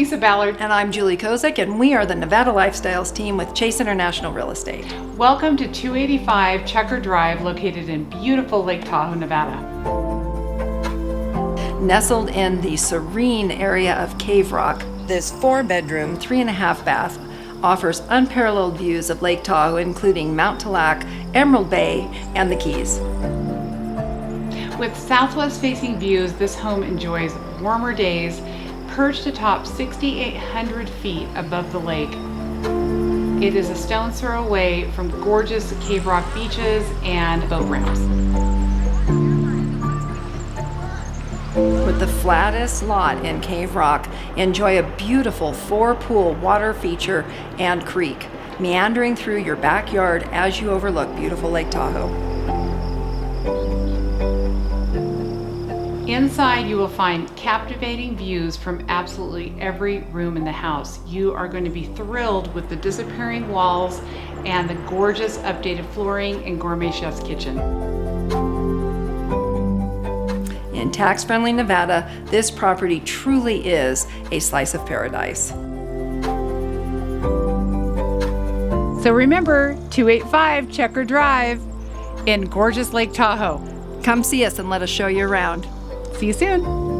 Lisa Ballard. And I'm Julie Kozik, and we are the Nevada Lifestyles team with Chase International Real Estate. Welcome to 285 Chukkar Drive, located in beautiful Lake Tahoe, Nevada. Nestled in the serene area of Cave Rock, this 4-bedroom, 3.5 bath offers unparalleled views of Lake Tahoe, including Mount Tallac, Emerald Bay, and the Keys. With southwest-facing views, this home enjoys warmer days, perched atop 6,800 feet above the lake. It is a stone's throw away from gorgeous Cave Rock beaches and boat ramps. With the flattest lot in Cave Rock, enjoy a beautiful 4-pool water feature and creek, meandering through your backyard as you overlook beautiful Lake Tahoe. Inside, you will find captivating views from absolutely every room in the house. You are going to be thrilled with the disappearing walls and the gorgeous updated flooring and gourmet chef's kitchen. In tax-friendly Nevada, this property truly is a slice of paradise. So remember, 285 Chukkar Drive in gorgeous Lake Tahoe. Come see us and let us show you around. See you soon.